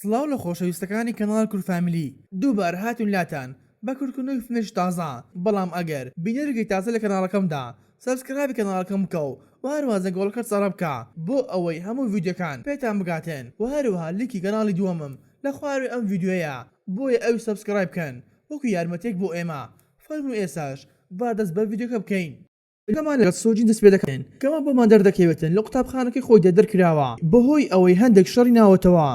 سڵاو لە خۆشەویستەکانی کەناڵ کور فامیلی دووبار هاتون لاتان بە کورتکردنەوەی فنش تازە بەڵام ئەگەر بینەرگەی تازە لە کەناڵەکەمدا سەبسکرایبی کەناڵەکەم بکە و هەروەها زەنگۆڵەکەت سەڕە بکە بۆ ئەوەی هەموو ڤیدیۆکان پێتان بگاتێن و هەروەها لیکی کەناڵی دووەمم لە خوارەوەی ئەم ڤیدیۆیە بۆیە ئەوی سەبسکرایب بکەن وەکو یارمەتێک بۆ ئێمە فەرموو ئێساش با دەست بە ڤیدیۆکە بکەین. گەمان لەگەڵ سۆجین دەست پێ دەکەین کەمە بۆمان دەردەکەوێتن لە قوتابخانەکەی خۆی دەرکراوە بەهۆی ئەوەی هەندێک شەڕی ناوەتەوە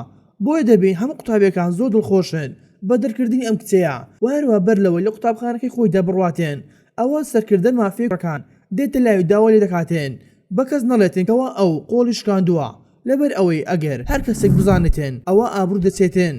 بۆیە دەبێت هەموو قوتابیەکان زۆر دڵخۆشن بە دەرکردنی ئەم کچەیە و هەروە بەر لەوەی لە قوتابخانەکەی خۆی دەبڕواتێن ئەوە سەرکردن مافیەکان دێتە لای داوا لێ دەکاتێن بە کەس نەڵێتن کەوا ئەو قۆڵی شکاندووە لەبەر ئەوەی ئەگەر هەر کەسێک بزانێتن ئەوە ئابڕوو دەچێتن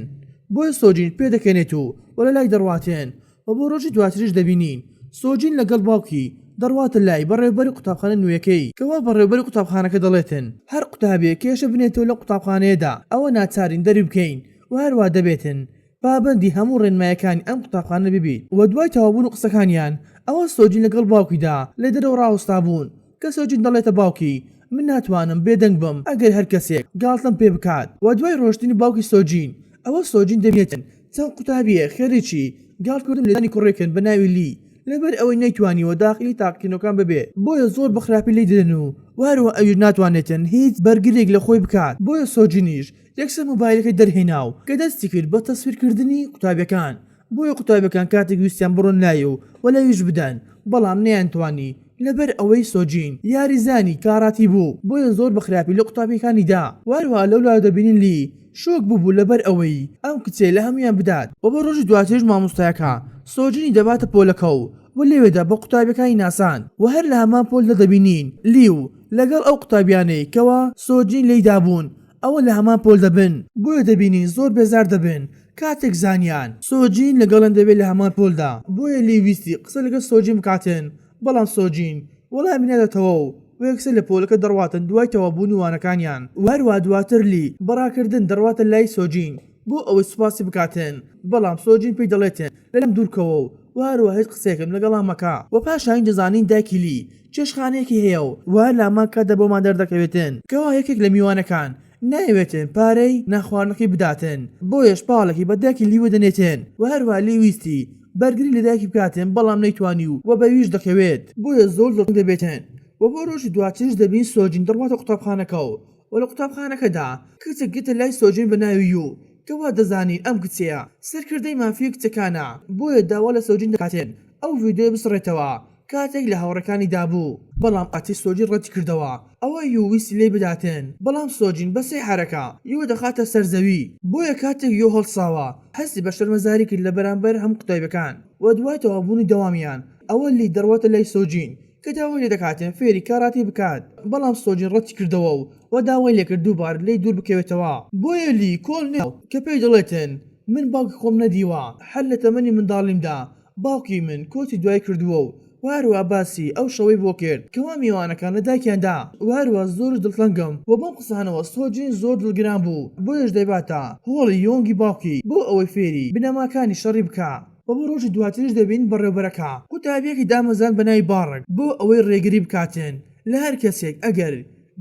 بۆیە سۆجین پێ دەکەنێت و وەلە لای دەڕواتێن و بۆ ڕۆژی دواتریش دەبینین سۆجین لەگەڵ باوکی دەڕواتە لای بەڕێوەبەری قوتابخانە نوێیەکەی کەوا بەڕێوەبەری قوتابخانەکە دەڵێتن هەر قوتابێک کێشە بنێتەوە لە قوتابخانەیەدا ئەوە ناچارین دەری بکەین و هەروە دەبێتن پابەندی هەموو ڕێنمایەکانی ئەم قوتابخانە ببیت و دوای تەوابوون قسەکانیان ئەوە سۆجین لەگەڵ باوکیدا لە دەرەوە ڕاوەستا بوون کە سۆجین دەڵێتە باوکی من ناتوانم بێدەنگ بم ئەگەر هەر کەسێک گاڵتەم پێ بکات و دوای ڕۆشتنی باوکی سۆجین ئەوە سۆجین دەبێتن چەند قوتابیە خێریکی گاڵکردن لێدانی کوڕێکن بە ناوی لی لەبەر ئەوەی نەیتوانیوە داخلی تاقیکردنەوەکان ببێت بۆیە زۆر بەخراپی لی دەدەن و هەروە ئەویش ناتوانێتن هیچ بەرگرێک لە خۆی بکات بۆیە سۆجینیش یەکسەر مۆبایلەکەی دەرهێنا و کە دەستی کرد بە تەسویرکردنی قوتابیەکان بۆیە قوتابیەکان کاتێک ویستیان بڕۆن لای و وەلەویش بدەن بەڵام نەیانتوانی لەبەر ئەوەی سۆجین یاریزانی کاراتی بوو بۆیە زۆر بەخراپی لە قوتابیەکانیدا هەروە لەولا دەبینین لی شۆک بوو لەبەر ئەوەی ئەم کچێ لە هەمویان بدات و بە ڕۆژی دواترش مامۆستایەکە سۆجینی دەباتە پۆلەکە و لێوێدا بە قوتابیەکانی ناسان و هەر لە هەمان پۆلدا دەبینین لیو لەگەڵ ئەو قوتابیانەی کەوا سۆجین لێیدا بوون ئەوە لە هەمان پۆل دەبن بۆیە دەبینین زۆر بێزار دەبن کاتێک زانیان سۆجین لەگەڵن دەبێت لە هەمان پۆلدا بۆیە لی ویستی قسە لەگەڵ سۆجین بکاتن بەڵام سۆجین وەڵامی نەدەتەوە و یەکسەر لە پۆلەکە دەڕواتن دوای تەوابوونی وانەکانیان هەروە دواتر لی بەڕاکردن دەڕواتە لای سۆجین بۆ ئەوەی سوپاسی بکاتن بەڵام سۆجین پێی دەڵێتن لەم دوورکەوە و هەروە هیچ قسێکم لەگەڵام مەکە و پاشان دەزانین دایکی لی چێشخانەیەکی هەیە و وهر لامان کاتدا بۆمان دەردەکەوێتن کەوا یەکێک لە میوانەکان نایەوێتن پارەی ناخواردنەکەی بداتن بۆیەش پاڵێکی بە دایکی لیوە دەنێتن و هەروە لی ویستی بەرگری لە دایکی بکاتن بەڵام نەیتوانی و بەویش دەکەوێت بۆیە زۆر دڵنگ دەبێتن و بۆ ڕۆژی دواتریش دەبین سۆجین دەڕواتە قوتابخانەکە و لە قوتابخانەکەدا کچێک گێتە لای سۆجین بە ناوی و کەوا دەزانین ئەم کچەیە سەرکردەی مافیە کچەکانە بۆیە داوا لە سۆجین دەکاتێن ئەو ڤیدیۆ بسڕێتەوە کاتێک لە هاوڕەکانی دابوو بەڵام ئاتی سۆجین ڕەتی کردەوە ئەوە یوویستی لێ بداتن بەڵام سۆجین بەسێ حرەکە یوە دەخاتە سەرزەوی بۆیە کاتێک یۆ هەڵساوە هەستی بە شەرمەزاری کرد لە بەرامبەر هەم قوتابیەکان و دوای تەوابوونی دەوامیان ئەوە لی دەڕواتە لای سۆجین کە داوای لێ دەکاتێن فێری کاراتی بکات بەڵام سۆجین ڕەتی کردەوە و داوای لێکرد دووبار لی دوور بکەوێتەوە بۆیە لی کۆڵ نێو کە پێی دەڵێتن من باوکی خۆم نەدیوە هەر لە تەمەنی منداڵیمدا باوکی من کۆتی دوای کردووە و هەروە باسی ئەو شەوەی بۆ کرد کەوا میوانەکان لە دایکیاندا و هەروە زۆر دڵتەنگم و بەم قسانەوە سۆجین زۆر دڵگران بوو بۆیەش دەیباتە هۆڵی یۆنگی باوکی بۆ ئەوەی فێری بنەماکانی شەڕی بکە و بۆ ڕۆژی دواتریش دەبین بەڕێوەبەرەکە قوتابیەکی دامەزان بەناوی باڕک بۆ ئەوەی ڕێگری بکاتن لە هەر کەسێک ئەگەر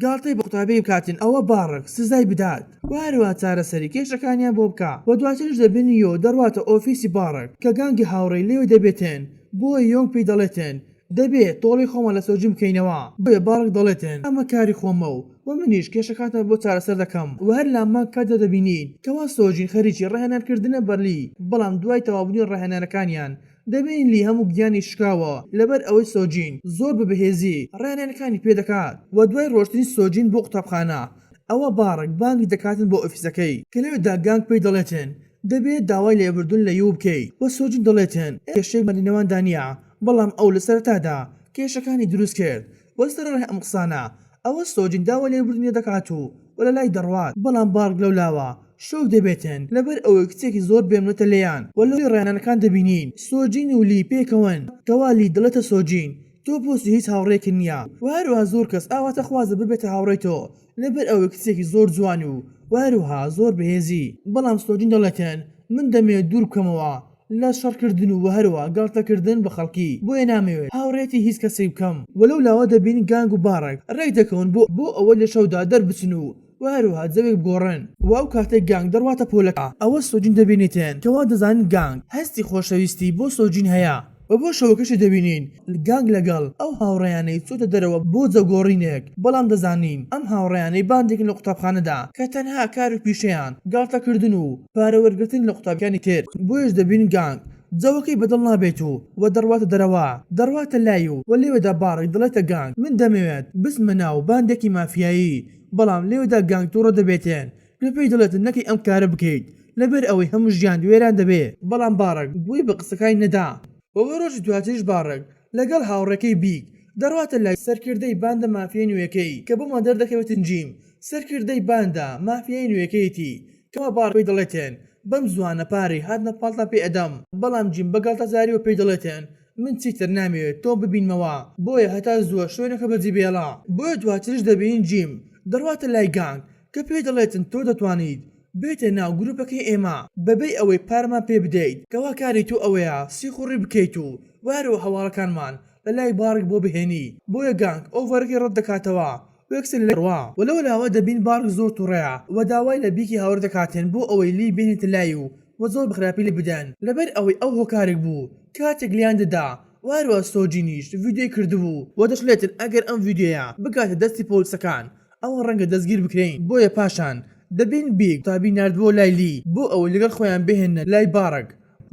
گاڵتەی بە قوتابی بکاتن ئەوە باڕک سزای بدات و هەروە چارەسەری کێشەکانیان بۆ بکە و دواتریش دەبین یۆ دەڕواتە ئۆفیسی باڕک کە گانگی هاوڕێی لێوە دەبێتن بۆ یۆنگ پێی دەڵێتن دەبێت تۆڵی خۆمە لە سۆجین بکەینەوە بۆیە باڕک دەڵێتن ئەمە کاری خۆمە و منیش کێشەکاتە بۆ چارەسەر دەکەم و هەر لامان کاتدا دەبینین کەوا سۆجین خەریکی ڕاهێنانکردنە بەرلی بەڵام دوای تەوابوونی ڕاهێنانەکانیان دەبین لی هەموو گیانی شکاوە لەبەر ئەوەی سۆجین زۆر بەهێزی ڕاهێنانەکانی پێدەکات و دوای ڕۆشتنی سۆجین بۆ قوتابخانە ئەوە باڕک بانگی دەکاتن بۆ ئۆفیسەکەی کە لەوێدا گانگ پێی دەڵێتن دەبێت داوای لێبوردن لە یوو بکەیت و سۆجین دەڵێتن کێشەی مەرینەوەن دانیە بەڵام ئەو لە سەرەتادا کێشەکانی دروست کرد وەستەرە ئەم قسانە ئەوە سۆجین داوای لێبوردنی دەکات و وەلە لای دەڕوات بەڵام باڕک لەولاوە شۆک دەبێتن لەبەر ئەوەی کچێکی زۆر بێمنێتە لێیان و لەوەی ڕێنانەکان دەبینین سۆجین و لی پێکەوەن کەوا لی دڵێتە سۆجین تۆ بۆسی هیچ هاوڕێکی نییە و هەروەها زۆر کەس ئاواتە خوازە ببێتە هاوڕێی تۆ لەبەر ئەوەی کچێکی زۆر جوان و هەروەها زۆر بەهێزی بەڵام سۆجین دەڵێتن من دەمێت دوور بکەمەوە لە شەڕکردن و هەروە گاڵتەکردن بە خەڵکی بۆیە نامەوێت هاوڕێتی هیچ کەسێک بکەم وەلەو لاوە دەبین گانگ و باڕک ڕێک دەکەون بۆ ئەوە لە شەودا دەربچن و وهروها زەوێک بگۆڕن و ئەو کاتێک گانگ دەڕواتە پۆلەکە ئەوە سۆجین دەبینێتێن کەوا دەزانن گانگ هەستی خۆشەویستی بۆ سۆجین هەیە و بۆ شەوەکەشی دەبینین گانگ لەگەڵ ئەو هاوڕێیانەی چۆتە دەرەوە بۆ جەوگۆڕینێک بەڵام دەزانین ئەم هاوڕێیانەی باندێکن لە قوتابخانەدا کە تەنها کار و پیشەیان گاڵتەکردن و پارەوەرگرتن لە قوتابیانی تر بۆیش دەبین گانگ جەوەکەی بەدڵ نابێت و دەڕواتە دەرەوە دەڕواتە لای و لێوێدا باڕێک دەڵێتە گانگ من دەمەوێت بسمە ناو باندێکی مافیایی بەڵام لێوێدا گانگ تووڕە دەبێتێن لە پێی دەڵێتن نەکەی ئەم کارە بکەیت لەبەر ئەوەی هەموو ژیان دوێران دەبێ بەڵام باڕێک بووی بە قسەکانی نەدا وە ڕۆژی دواتریش باڕێک لەگەڵ هاوڕێکەی بیگ دەڕواتە لای سەرکردەی باندە مافیای نوێیەکەی کە بۆمان دەردەکەوێتن جیم سەرکردەی باندە مافیای نوێیەکەیەتی کەوا باڕێک دەڵێتێن بەم زوانە پارەی هاتنە پاڵتا پێ ئەدەم بەڵام جیم بەگاڵتەزاریەوە پێی دەڵێتێن من چیتر نامەوێت تۆ ببینمەوە بۆیە هەتا زووە شوێنەکە بەجی بێڵا بۆیە دواتریش دەبین جیم دەڕواتە لای گانگ کە پێی دەڵێتن تۆ دەتوانیت بێتە ناو گروپەکەی ئێمە بەبێ ئەوەی پارمان پێ بدەیت کەوا کاری تۆ ئەوەیە سیخوڕی بکەیت و وارەوە هەواڵەکانمان لە لای باڕێک بۆ بهێنی بۆیە گانگ ئۆڤەرەکەی ڕەت دەکاتەوە وەکسن لەڕوا وەلەوە لاوە دەبین باڕک زۆر تووڕەیە و داوای لە بیکی هاوڕ دەکاتێن بۆ ئەوەی لی بێنێتە لای و زۆر بخراپی لێ بدەن لەبەر ئەوەی ئەو هۆکارێک بوو کاتێک لیان دەدا واروە سۆجینیش ڤیدیۆی کردبوو و دەشڵێتن ئەگەر ئەم ڤیدیۆیە بگاتە دەستی پۆلیسەکان ئەوە ڕەنگە دەستگیر بکرین بۆیە پاشان دەبین بیگ تابی نردبووە لای لی بۆ ئەوەی لەگەڵ خۆیان بهێنە لای باڕک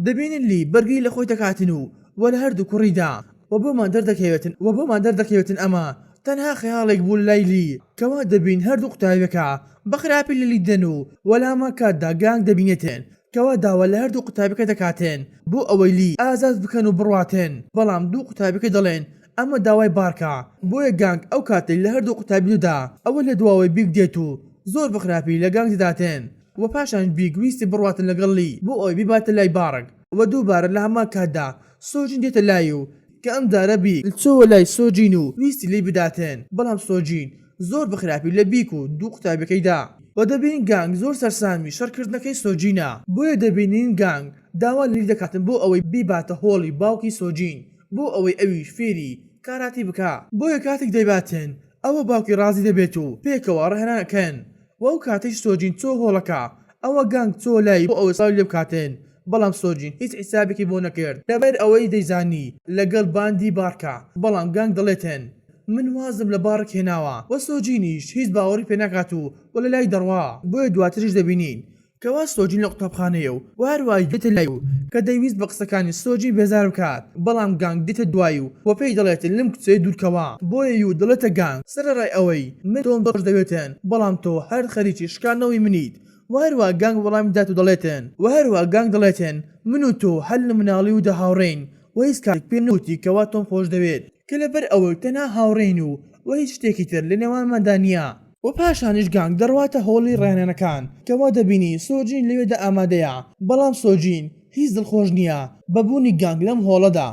دەبینن لی بەرگی لە خۆی دەکاتن و لە هەردوو کوڕیدا و بۆمان دەردەکەوێتن ئەمە تەنها خەیاڵێک بوو لای لی کەوا دەبین هەردوو قوتابیەکە بەخراپی لە لیدەن و وەلامە کاتدا گانگ دەبینێتێن کەوا داوا لە هەردوو قوتابیەکە دەکاتێن بۆ ئەوەی لی ئازاد بکەن و بڕواتێن بەڵام دوو قوتابیەکە دەڵێن ئەمە داوای بارکە بۆیە گانگ ئەو کاتەی لە هەردوو قوتابیدا ئەوە لە دواوەی بیگ دێت و زۆر بەخراپی لە گانگ دەداتێن و پاشان بیگ ویستی بڕواتن لەگەڵ لی بۆ ئەوەی بیباتە لای باڕک و دووبارە لە هەمان کاتدا سۆجین دێتە لای و کە ئەم دارە بیگ چۆوە لای سۆجین و ویستی لی بداتێن بەڵام سۆجین زۆر بەخراپی لە بیک و دوو قوتابیەکەیدا و دەبین گانگ زۆر سەرسامی شەڕکردنەکەی سۆجینە بۆیە دەبینین گانگ داوا لی دەکاتن بۆ ئەوەی بیباتە هۆڵی باوکی سۆجین بۆ ئەوەی ئەویش فێری کاراتی بکە بۆیە کاتێک دەیباتێن ئەوە باوکی ڕازی دەبێت و پێکەوە ڕێنانەکەن و ئەو کاتەی سۆجین چۆ هۆڵەکە ئەوە گانگ چۆ لای بۆ ئەوە ساوی لێ بکاتێن بەڵام سۆجین هیچ حیسابێکی بۆ نەکرد لەبەر ئەوەی دەیزانی لەگەڵ باندی بارکە بەڵام گانگ دەڵێتێن من وازم لە باڕک هێناوە و سۆجینیش هیچ باوەڕی پێ ناکات و لە لای دەڕوا بۆیە دواتریش دەبینین کەوا سۆجین لە قوتابخانەیە و هەروای دێتە لای و کە دەیویست بە قسەکانی سۆجین بێزار بکات بەڵام گانگ دێتە دوای و پێی دەڵێتن لەم کچەیە دوورکەوە بۆیە و دەڵێتە گانگ سەرەڕای ئەوەی من تۆم دۆش دەوێتن بەڵام تۆ هەر خەریکی شکاندنەوەی منیت و هەروە گانگ وەڵامی دات و دەڵێتن و هەروە گانگ دەڵێتن من و تۆ هەر لە مناڵی و هاوڕێین و هیچ کاتێک پێ نەوتی کەوا تۆم خۆش دەوێت کە لەبەر ئەوەی تەنها هاوڕێین و هیچ شتێکی تر لە نێوانماندا نییە و پاشانیش گانگ دەڕواتە هۆڵی ڕێنانەکان کەوا دەبینی سۆجین لەوێدا ئامادەیە بەڵام سۆجین هیچ دڵخۆش نییە بەبوونی گانگ لەم هۆڵەدا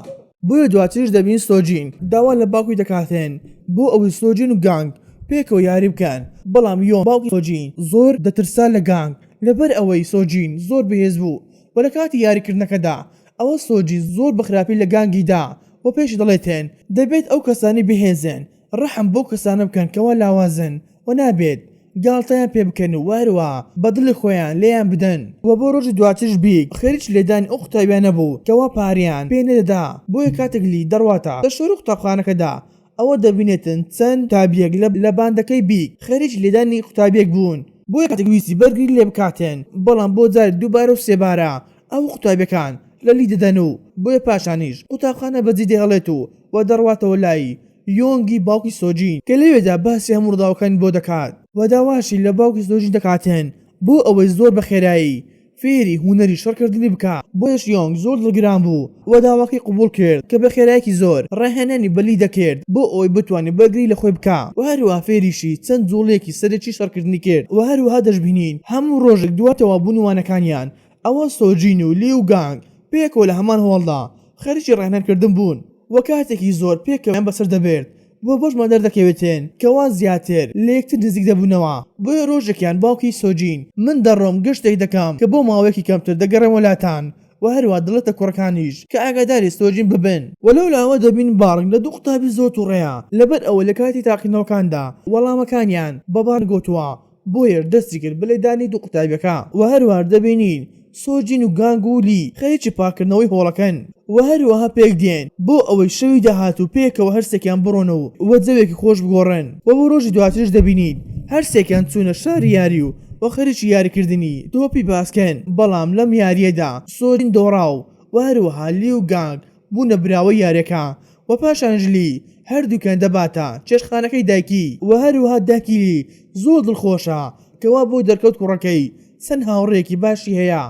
بۆیە دواتریش دەبین سۆجین داوا لە باوکی دەکاتێن بۆ ئەوەی سۆجین و گانگ پێکەوە یاری بکەن بەڵام یۆن باوکی سۆجین زۆر دەترسا لە گانگ لەبەر ئەوەی سۆجین زۆر بەهێز بوو و لە کاتی یاریکردنەکەدا ئەوە سۆجین زۆر بەخراپی لە گانگیدا و پێش دەڵێتێن دەبێت ئەو کەسانی بهێنزن ڕەحم بۆ کەسانە بکەن کەوا لاوازن و نابێت گاڵتەیان پێ بکەن و وارەوە بەدڵی خۆیان لێیان بدەن و بۆ ڕۆژی دواتریش بیگ خەریک لێدانی ئەو قوتابیان نەبوو کەوا پاریان پێ نەدەدا بۆیە کاتێک لی دەڕواتە لە شۆڕی قوتابخانەکەدا ئەوە دەبینێتن چەند تابیەک لە باندەکەی بیگ خەریک لێدانی قوتابیەک بوون بۆیە کاتێک ویستی بەرگری لێ بکاتێن بەڵام بۆ جاری دووبارە و سێبارە ئەو قوتابیەکان لە لی دەدەن و بۆیە پاشانیش قوتابخانە بەجێ دەهەڵێت و دەڕواتەوە لای یۆنگی باوکی سۆجین کە لەوێدا باسی هەموو ڕووداوەکانی بۆ دەکات و داواشی لە باوکی سۆجین دەکاتێن بۆ ئەوەی زۆر بە خێرایی فێری هوەری شەڕکردنی بکە بۆیش یۆنگ زۆر دڵگران بوو و داواکەی قبول کرد کە بە خێرایەکی زۆر ڕاهێنانی بەلی دەکرد بۆ ئەوەی بتوانێت بەرگری لە خۆی بکە و هەروەها فێریشی چەند جوڵێکی سەرەکی شەڕکردنی کرد و هەروەها دەشبینین هەموو ڕۆژێک دواتەوە بوونوانەکانیان ئەوە سۆجین و لی و گانگ پێکەوە لە هەمان هۆڵدا خەریکی ڕاهێنانکردن بوون و کاتێکی زۆر پێکەوەیان بەسەر دەبێت بۆ بۆشمان دەردەکەوێتێن کەوا زیاتر لە یەکتر نزیک دەبوونەوە بۆیە ڕۆژێکیان باوکی سۆجین من دەڕۆم گەشتێک دەکەم کە بۆ ماوەیەکی کەمتر دەگەڕێمە لاتان و هەروە دڵێتە کوڕەکانیش کە ئاگاداری سۆجین ببن وەلەو لاوە دەبین باڕک لە دوو قوتابی زۆر تووڕەیە لەبەر ئەوە لە کاتی تاقینەوەکاندا وەڵامەکانیان بەبار گۆتووە بۆیە دەستی کرد بەلێدانی دوو قوتابیەکە و هەروەها دەبینین سۆجین و گانگ و لی خەریکی پاکردنەوەی هۆڵەکەن و هەروەها پێک دێن بۆ ئەوەی شەوی داهات و پێکەوە هەرسێکیان بڕۆنەوە وە جەوێکی خۆش بگۆڕن و بۆ ڕۆژی دواترش دەبینین هەرسێکیان چوونە شاری یاری و خەریکی یاریکردنی تۆپی باسکەن بەڵام لەم یاریەدا سۆجین دۆڕاو و هەروەها لی و گانگ بوونە براوە یاریەکە و پاشانش لی هەردووکیان دەباتە چێشخانەکەی دایکی و هەروەها داکیلی زۆر دڵخۆشە کەوا بۆ دەرکەوت کوڕەکەی چەند هاوڕێکی باشی هەیە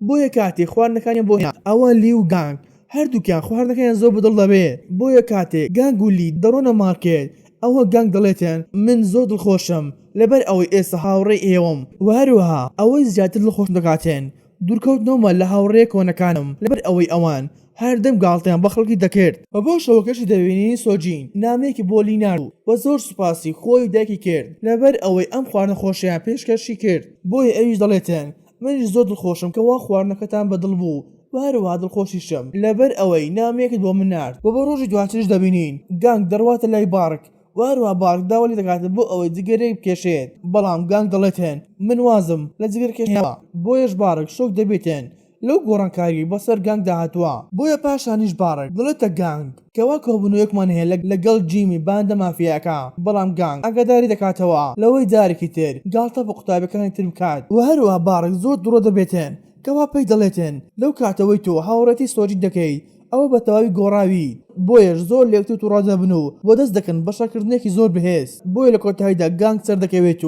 بۆیە کاتێک خواردنەکانیان بۆ ئەوە لی و گانگ هەردووکیان خواردنەکەیان زۆر بەدڵ دەبێت بۆیە کاتێک گانگ و لی دەڕۆنە مارکێت ئەوە گانگ دەڵێتێن من زۆر دڵخۆشم لەبەر ئەوەی ئێستا هاوڕێی ئێوەم و هەروەها ئەوەی زیاتر دڵخۆش دەکاتێن دوورکەوتنەوەمە لە هاوڕێ کۆنەکانم لەبەر ئەوەی ئەوان هەردەم گاڵتەیان بە خەڵکی دەکرد و بۆ شەوەکەشی دەبینی سۆجین نامێکی بۆ لی ناردوو و زۆر سوپاسی خۆی دایکی کرد لەبەر ئەوەی ئەم خواردنە خۆشیان پێشکەشی کرد بۆیە ئەویش دەڵێتێن منیش زۆر دڵخۆشم کە وا خواردنەکەتان بەدڵ بوو و هەروەها دڵخۆشیشم لەبەر ئەوەی نامێکت بۆ من نارد و بۆ ڕۆژی دواترش دەبینین گانگ دەڕواتە لای بارک و هەروەها بارک داوای دەکاتێت بۆ ئەوەی جگەرەی بکێشێت بەڵام گانگ دەڵێتێن من وازم لە جگەرکێشەوە بۆیەش بارک شۆک دەبێتێن لەو گۆڕانکاری بەسەر گانگ داهاتووە بۆیە پاشانیش بارک دڵێتە گانگ کەوا کۆبوونەوەیەکمان هەیە لەگەڵ جیمی باندە مافیاکە بەڵام گانگ ئاگاداری دەکاتەوە لەوەی جارێکی تر گاڵتە بە قوتابەکانی تر بکات و هەروەها بارک زۆر دوڕە دەبێتێن کەوا پێی دەڵێتێن لەو کاتەوەی تۆ هاوڕێتی سۆجین دەکەیت ئەوە بە تەواوی گۆڕاوی بۆیەش زۆر لێکتوت و ڕادەبن و بۆ دەست دەکەن بەشەکردنێکی زۆر بەهێز بۆیە لە کۆتاییدا گانگ سەر دەکەوێت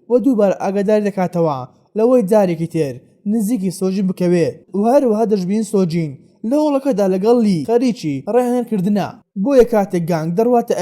و دووبار ئاگاداری دەکاتەوە لەوەی جارێکی تر نزیکی سۆجین بکەوێت و هەروەها دەشبین سۆجین لە وڵەکەدا لەگەڵ لی خەریکی ڕێهێنکردنە بۆیە کاتێک گانگ دەڕواتە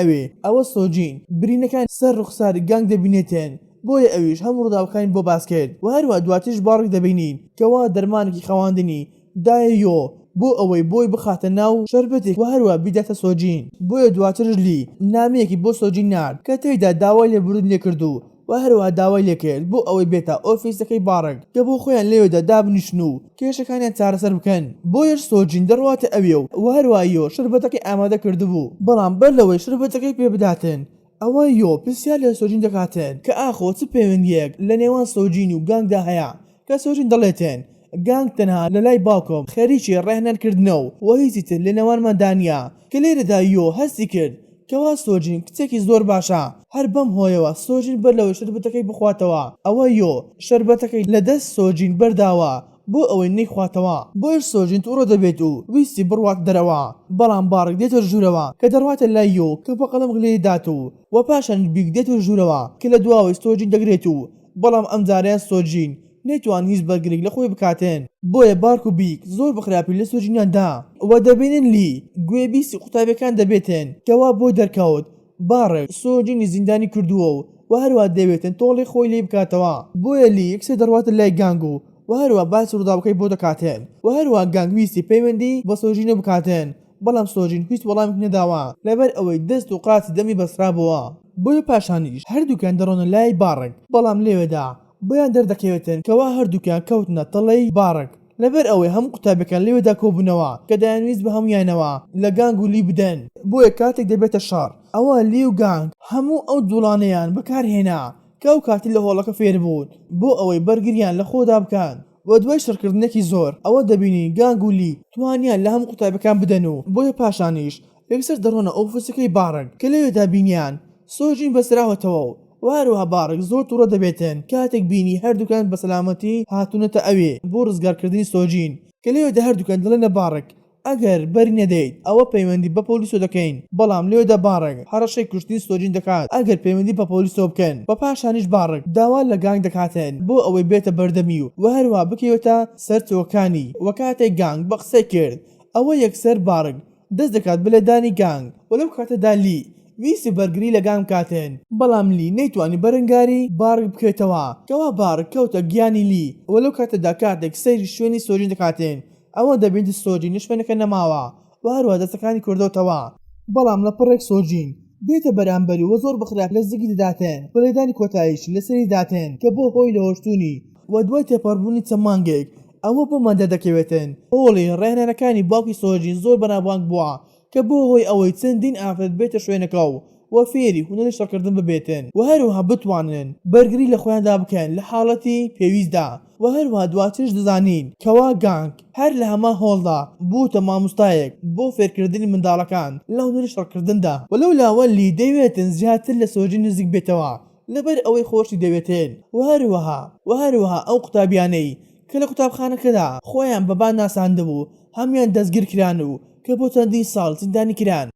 ئەوە سۆجین برینەکان سەر ڕوخساری گانگ دەبینێتێن بۆیە ئەویش هەموو ڕووداوەکانی بۆ باس کرد و هەروەها دواتیش بارک دەبینین کەوا دەرمانێکی خەواندنی دایە بۆ ئەوەی بۆی بخاتە ناو شەربەتێک و هەروەها بیداتە سۆجین بۆیە دواترش لی نامەیەکی بۆ سۆجین نارد کە تێیدا داوای لێبوردن لێکردو و هەروەها داوای لێکرد بۆ ئەوەی بێتە ئۆفیسەکەی بارک کە بۆ خۆیان لێوێدا دابنیشن و کێشەکانیان چارەسەر بکەن بۆیەش سۆجین دەڕواتە ئەوێ و هەروەها شەربەتەکەی ئامادە کردبوو بەڵام بەر لەوەی شەربەتەکەی پێ بداتن ئەوە پرسیار لە سۆجین دەکاتێن کە ئاخۆ چ پەیوەندیەک لە نێوان سۆجین و گانگدا هەیە کە سۆجین دەڵێتێن گانگ تەنها لە لای باوکم خەریکی ڕێهێنانکردنەوە و هیچی تر لە نێوانماندا نییە کە لێرەدا هەستی کرد کەوا سۆجین کچێکی زۆر باشە هەر بەم هۆیەوە سۆجین بەر لەوەی شەربەتەکەی بخواتەوە ئەوە شەربەتەکەی لە دەست سۆجین بەرداوە بۆ ئەوەی نەیخواتەوە بۆیش سۆجین تووڕە دەبێت و ویستی بڕوات دەرەوە بەڵام بارک دێتە ژوورەوە کە دەڕواتە لای کە بە قەڵەم گلەی دات و پاشان بیک دێتە ژوورەوە کە لە دواوەی سۆجین دەگرێت و بەڵام ئەم جاریان سۆجین نەیتوان هیچ بەرگرێک لە خۆی بکاتێن بۆیە بارک و بیک زۆر بەخراپی لە سۆجینیاندا و دەبینن لی گوێبیستی قوتابیەکان دەبێتن کەوا بۆی دەرکەوت بارک سۆجینی زیندانی کردووە و هەروە دەبێتن تۆڵی خۆی لێ بکاتەوە بۆیە لی یەکسێ دەڕواتە لای گانگ و هەروە باسی ڕووداوەکەی بۆ دەکاتێن و هەروە گانگ ویستی پەیوەندی بە سۆجینە بکاتێن بەڵام سۆجین هیچ وەڵامێک نەداوە لەبەر ئەوەی دەست و قاچی دەمی بەسرابووە بۆیە پاشانیش هەردووکیان دەڕۆنە لای بارک بەڵام لێوێدا بۆیان دەردەکەوێتن کەوا هەردووکیان کەوتنە تەڵەی بارک لەبەر ئەوەی هەموو قوتابەکان لێوێدا کۆبوونەوە کە دەیانویست بە هەمویانەوە لە گانگ و لی بدەن بۆیە کاتێک دەبێتە شەڕ ئەوە لی و گانگ هەموو ئەو دووڵانەیان بەکارهێنا کە ئەو کاتی لە هۆڵەکە فێر بوون بۆ ئەوەی بەرگریان لە خۆدا بکەن و دوای شەڕکردنێکی زۆر ئەوە دەبینی گانگ و لی توانیان لە هەموو قوتابەکان بدەن و بۆیە پاشانیش یەکسەر دەڕۆنە ئۆفیسەکەی بارک کە لەوێدا بینیان سۆجین بەسراوەتەوە و هەروەها بارک زۆر تووڕە دەبێتن کاتێک بینی هەردووکان بە سەلامەتی هاتوونەتە بۆ ڕزگارکردنی سۆجین کە لەوێدا هەردووکان دەڵێنە بارک ئەگەر بەری نەدەیت ئەوە پەیوەندی بە پۆلیسۆ دەکەین بەڵام لێوێدا بارک هەڕەشەی کوشتنی سۆجین دەکات ئەگەر پەیوەندی بە پۆلیسۆ بکەن بە پاشانیش بارک داوا لە گانگ دەکاتێن بۆ ئەوەی بێتە بەردەمی و هەروەها بکەوێتە سەر چۆکانی و کاتێک گانگ بە قسەی کرد ئەوە یەکسەر بارک دەست دەکات بەلێدانی گانگ و لەو کاتەدا لی ویستی بەرگری لە گانگ کاتێن بەڵام لی نەیتوانی بەرەنگاری بارک بکەوێتەوە کەوا بارک کەوتە گیانی لی و لەو کاتەدا کاتێک سەیری شوێنی سۆجین دەکاتێن ئەوە دەبێت سۆجین شوێنەکە نەماوە و هەروە دەستەکانی کردوتەوە بەڵام لە پڕێک سۆجین بێتە بەرامبەری وە زۆر بەخراپ لە زگی دەداتێن بەلێدانی کۆتاییش لەسەری داتێن کە بۆ هۆی لەهۆشتونی و دوای تێپەڕبوونی چەند مانگێک ئەوە بۆ مادە دەکەوێتن هۆڵی ڕێنەرەکانی باوکی سۆجین زۆر بەناوبانگ بووە کە بۆ هۆی ئەوەی چەندین ئافرەت بێتە شوێنەکە و و فێری هونەری شەڕکردن ببێتن و هەروەها بتوانن بەرگری لە خۆیاندا بکەن لە حاڵەتی پێویستدا و هەروەها دواترش دەزانین کەوا گانگ هەر لە هەما هۆڵدا بووتە مامۆستایەک بۆ فێرکردنی منداڵەکان لە هونەری شەڕکردندا و لەو لاوەلی دەیوێتن زیاتر لە سۆجی نزیک بێتەوە لەبەر ئەوەی خۆشی دەوێتن و هەروەها ئەو قوتابیانەی کە لە قوتابخانەکەدا خۆیان بەبان ناساندبوو هەمیان دەستگیر کران و کە بۆ چەندین ساڵ زیندانی کران